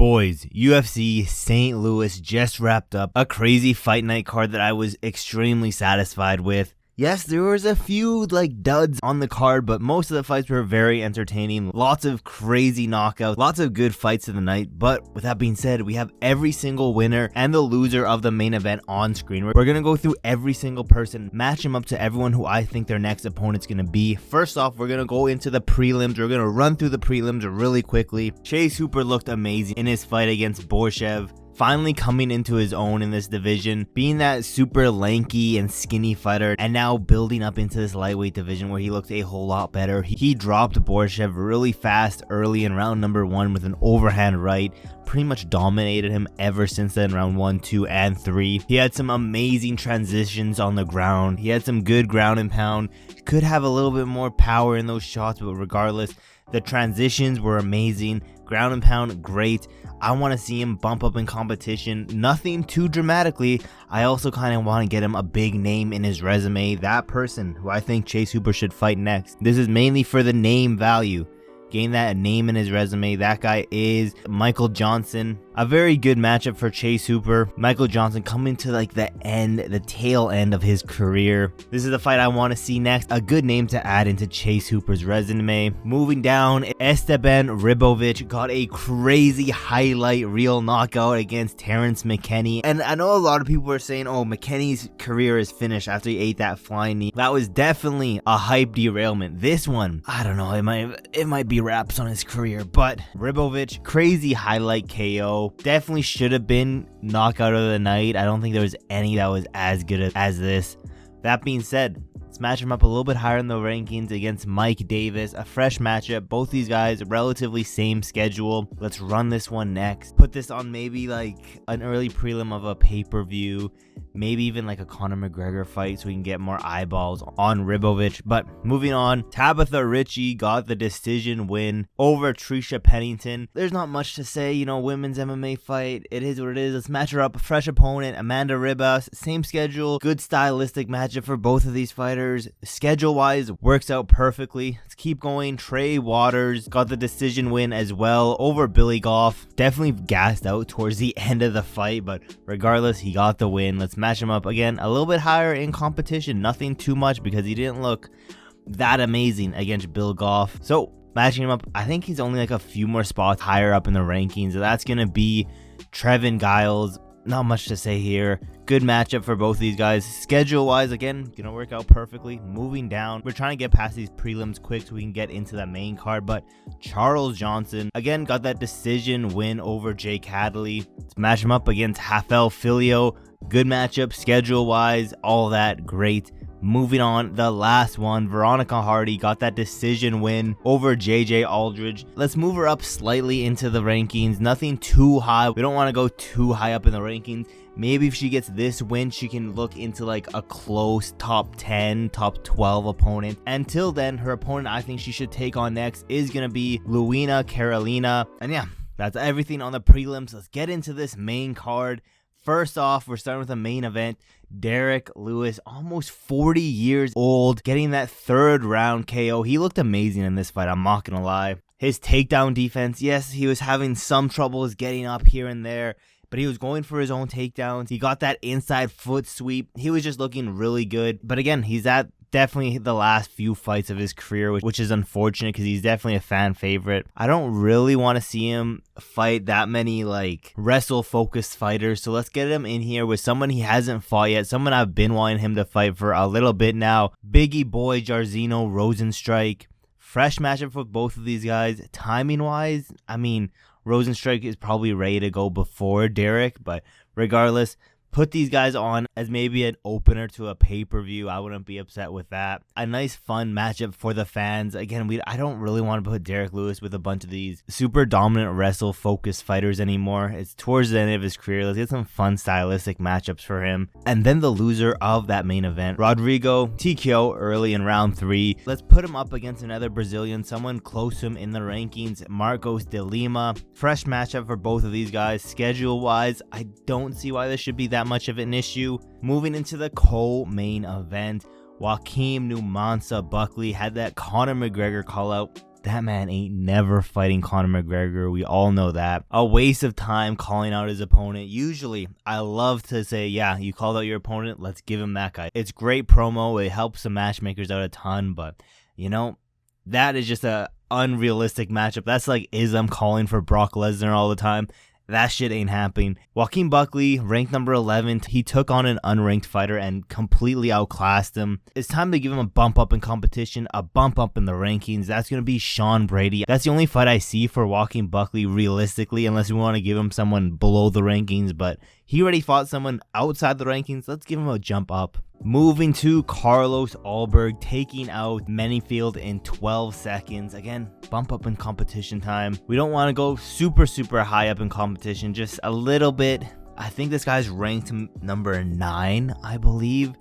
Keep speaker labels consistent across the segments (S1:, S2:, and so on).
S1: Boys, UFC St. Louis just wrapped up a crazy fight night card that I was extremely satisfied with. Yes, there was a few duds on the card, but most of the fights were very entertaining. Lots of crazy knockouts, lots of good fights of the night. But with that being said, we have every single winner and the loser of the main event on screen. We're going to go through every single person, match them up to everyone who I think their next opponent's going to be. First off, we're going to go into the prelims. We're going to run through the prelims really quickly. Chase Hooper looked amazing in his fight against Borshev. Finally coming into his own in this division, being that super lanky and skinny fighter, and now building up into this lightweight division where he looks a whole lot better. He dropped Borshev really fast early in round number 1 with an overhand right. Pretty much dominated him ever since then, round 1, 2, and 3. He had some amazing transitions on the ground. He had some good ground and pound. Could have a little bit more power in those shots, but regardless, the transitions were amazing. Ground and pound, great. I want to see him bump up in competition. Nothing too dramatically. I also kind of want to get him a big name in his resume. That person who I think Chase Hooper should fight next. This is mainly for the name value. Gain that name in his resume. That guy is Michael Johnson. A very good matchup for Chase Hooper. Michael Johnson coming to the tail end of his career. This is the fight I want to see next. A good name to add into Chase Hooper's resume. Moving down, Esteban Ribovics got a crazy highlight reel knockout against Terrence McKinney. And I know a lot of people were saying, oh, McKinney's career is finished after he ate that flying knee. That was definitely a hype derailment. This one, I don't know, it might be wraps on his career, but Ribovics, crazy highlight KO. Definitely should have been knockout of the night. I don't think there was any that was as good as this. That being said, let's match him up a little bit higher in the rankings against Mike Davis. A fresh matchup. Both these guys relatively same schedule. Let's run this one next. Put this on maybe an early prelim of a pay-per-view. Maybe even a Conor McGregor fight so we can get more eyeballs on Ribovics. But moving on, Tabatha Ricci got the decision win over Trisha Pennington. There's not much to say, women's MMA fight. It is what it is. Let's match her up. A fresh opponent, Amanda Ribas. Same schedule. Good stylistic matchup for both of these fighters. Schedule-wise, works out perfectly. Let's keep going. Trey Waters got the decision win as well over Billy Goff. Definitely gassed out towards the end of the fight, but regardless, he got the win. Let's match him up again a little bit higher in competition. Nothing too much because he didn't look that amazing against Bill Goff. So matching him up, I think he's only a few more spots higher up in the rankings. So that's going to be Trevin Giles. Not much to say here. Good matchup for both these guys. Schedule wise, again, gonna work out perfectly. Moving down, we're trying to get past these prelims quick so we can get into the main card. But Charles Johnson again got that decision win over Jake Hadley. Let's match him up against Rafael Filho. Good matchup, schedule wise, all that great. Moving on, the last one, Veronica Hardy got that decision win over JJ Aldridge. Let's move her up slightly into the rankings. Nothing too high. We don't want to go too high up in the rankings. Maybe if she gets this win, she can look into a close top 10, top 12 opponent. Until then, her opponent I think she should take on next is going to be Luina Carolina. And yeah, that's everything on the prelims. Let's get into this main card. First off, we're starting with the main event. Derrick Lewis, almost 40 years old, getting that third round KO. He looked amazing in this fight, I'm not gonna lie. His takedown defense, yes, he was having some troubles getting up here and there, but he was going for his own takedowns. He got that inside foot sweep. He was just looking really good. But again, he's at definitely the last few fights of his career, which is unfortunate because he's definitely a fan favorite. I don't really want to see him fight that many wrestle focused fighters, so let's get him in here with someone he hasn't fought yet, someone I've been wanting him to fight for a little bit now. Biggie boy Jairzinho Rozenstruik. Fresh matchup for both of these guys. Timing wise, I mean, Rozenstruik is probably ready to go before Derrick, but regardless, put these guys on as maybe an opener to a pay-per-view. I wouldn't be upset with that. A nice fun matchup for the fans. Again, I don't really want to put Derrick Lewis with a bunch of these super dominant wrestle focused fighters anymore. It's towards the end of his career. Let's get some fun stylistic matchups for him. And then the loser of that main event, Rodrigo TKO early in round 3. Let's put him up against another Brazilian, someone close to him in the rankings, Marcos de Lima. Fresh matchup for both of these guys. Schedule wise, I don't see why this should be that much of an issue. Moving into the co-main event, Joaquin Numansa Buckley had that Conor McGregor call out. that man ain't never fighting Conor McGregor. We all know that. A waste of time calling out his opponent. Usually, I love to say, yeah, you called out your opponent, let's give him that guy. It's great promo. It helps the matchmakers out a ton, but, you know, that is just a unrealistic matchup. That's like Islam calling for Brock Lesnar all the time. That shit ain't happening. Joaquin Buckley, ranked number 11, he took on an unranked fighter and completely outclassed him. It's time to give him a bump up in competition, a bump up in the rankings. That's going to be Sean Brady. That's the only fight I see for Joaquin Buckley realistically, unless we want to give him someone below the rankings, but he already fought someone outside the rankings. Let's give him a jump up. Moving to Carlos Ulberg, taking out Menifield in 12 seconds. Again, bump up in competition time. We don't want to go super high up in competition, just a little bit. I think this guy's ranked number 9, I believe.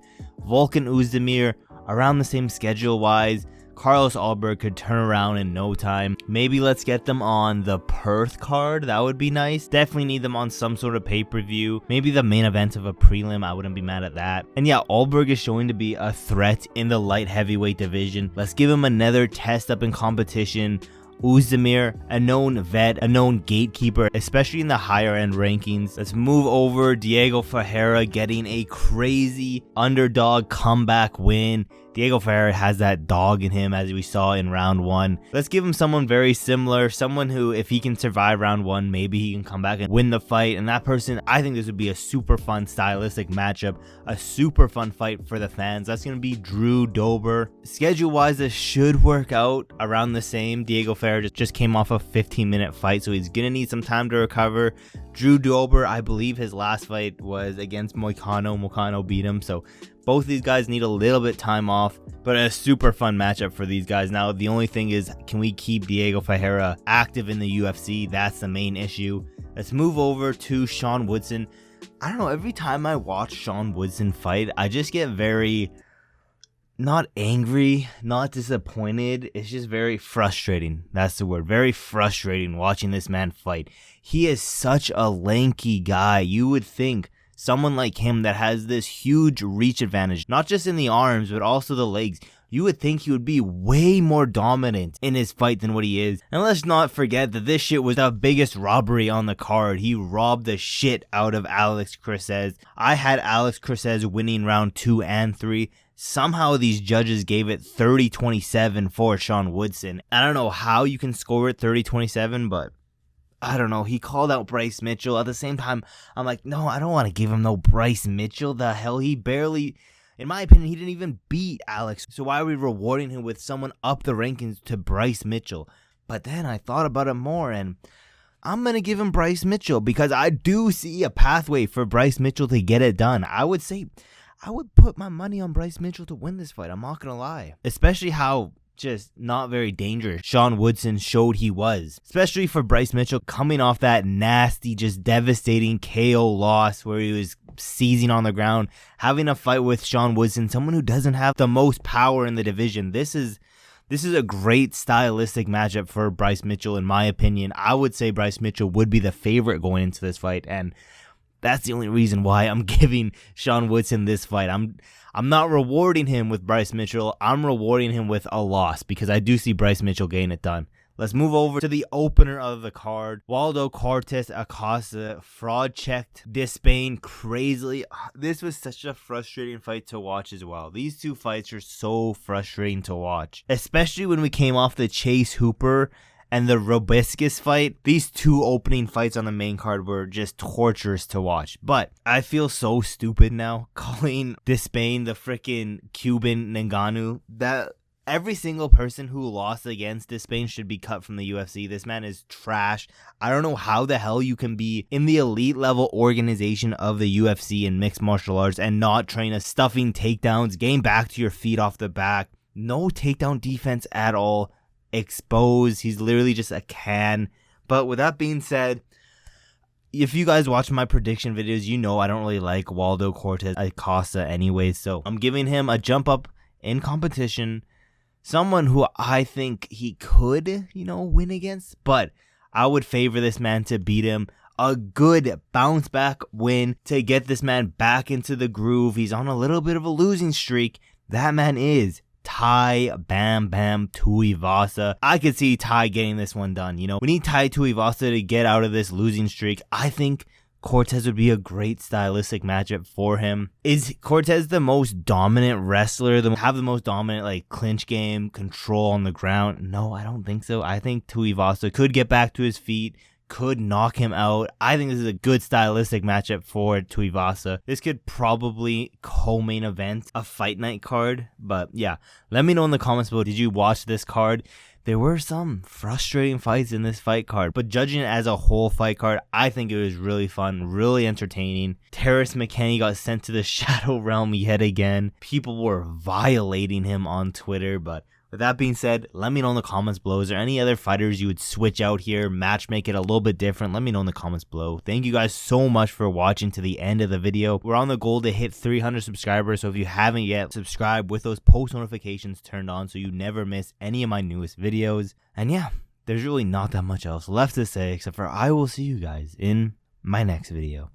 S1: Volkan Oezdemir, around the same schedule-wise. Carlos Ulberg could turn around in no time. Maybe let's get them on the Perth card. That would be nice. Definitely need them on some sort of pay-per-view. Maybe the main event of a prelim. I wouldn't be mad at that. And yeah, Ulberg is showing to be a threat in the light heavyweight division. Let's give him another test up in competition. Oezdemir, a known vet, a known gatekeeper, especially in the higher end rankings. Let's move over. Diego Ferreira getting a crazy underdog comeback win. Diego Ferreira has that dog in him, as we saw in round 1. Let's give him someone very similar, someone who, if he can survive round 1, maybe he can come back and win the fight. And that person, I think this would be a super fun stylistic matchup, a super fun fight for the fans. That's going to be Drew Dober. Schedule-wise, this should work out around the same. Diego Ferreira just came off a 15-minute fight, so he's going to need some time to recover. Drew Dober, I believe his last fight was against Moicano. Moicano beat him, so both these guys need a little bit time off, but a super fun matchup for these guys. Now, the only thing is, can we keep Diego Ferreira active in the UFC? That's the main issue. Let's move over to Sean Woodson. I don't know, every time I watch Sean Woodson fight, I just get very, not angry, not disappointed. It's just very frustrating. That's the word. Very frustrating watching this man fight. He is such a lanky guy. You would think someone like him that has this huge reach advantage, not just in the arms, but also the legs, you would think he would be way more dominant in his fight than what he is. And let's not forget that this shit was the biggest robbery on the card. He robbed the shit out of Alex Cressez. I had Alex Cressez winning round 2 and 3. Somehow these judges gave it 30-27 for Sean Woodson. I don't know how you can score it 30-27, but I don't know. He called out Bryce Mitchell. At the same time, I'm like, no, I don't want to give him no Bryce Mitchell. The hell, he barely, in my opinion, he didn't even beat Alex. So why are we rewarding him with someone up the rankings to Bryce Mitchell? But then I thought about it more, and I'm going to give him Bryce Mitchell because I do see a pathway for Bryce Mitchell to get it done. I would say I would put my money on Bryce Mitchell to win this fight. I'm not going to lie. Especially how just not very dangerous Sean Woodson showed he was. Especially for Bryce Mitchell coming off that nasty, just devastating KO loss where he was seizing on the ground. Having a fight with Sean Woodson, someone who doesn't have the most power in the division. This is a great stylistic matchup for Bryce Mitchell, in my opinion. I would say Bryce Mitchell would be the favorite going into this fight, and that's the only reason why I'm giving Sean Woodson this fight. I'm not rewarding him with Bryce Mitchell. I'm rewarding him with a loss because I do see Bryce Mitchell getting it done. Let's move over to the opener of the card. Waldo Cortes-Acosta fraud-checked Despaigne crazily. This was such a frustrating fight to watch as well. These two fights are so frustrating to watch, especially when we came off the Chase Hooper and the Robiscus fight. These two opening fights on the main card were just torturous to watch. But I feel so stupid now calling Despaigne the freaking Cuban Ngannou. That every single person who lost against Despaigne should be cut from the UFC. This man is trash. I don't know how the hell you can be in the elite level organization of the UFC in mixed martial arts and not train a stuffing takedowns, getting back to your feet off the back. No takedown defense at all. Exposed. He's literally just a can. But with that being said, if you guys watch my prediction videos, you know I don't really like Waldo Cortes-Acosta anyways. So I'm giving him a jump up in competition. Someone who I think he could, win against. But I would favor this man to beat him. A good bounce back win to get this man back into the groove. He's on a little bit of a losing streak. That man is Tai Bam Bam Tuivasa. I could see Tai getting this one done. You know, we need Tai Tuivasa to get out of this losing streak. I think Cortes would be a great stylistic matchup for him. Is Cortes the most dominant wrestler, have the most dominant like clinch game, control on the ground? No, I don't think so. I think Tuivasa could get back to his feet, could knock him out. I think this is a good stylistic matchup for Tuivasa. This could probably co-main event a fight night card. But yeah, let me know in the comments below, did you watch this card? There were some frustrating fights in this fight card, but judging it as a whole fight card, I think it was really fun, really entertaining. Terrence McKinney got sent to the Shadow Realm yet again. People were violating him on Twitter, but with that being said, let me know in the comments below. Is there any other fighters you would switch out here, make it a little bit different? Let me know in the comments below. Thank you guys so much for watching to the end of the video. We're on the goal to hit 300 subscribers, so if you haven't yet, subscribe with those post notifications turned on so you never miss any of my newest videos. And yeah, there's really not that much else left to say except for I will see you guys in my next video.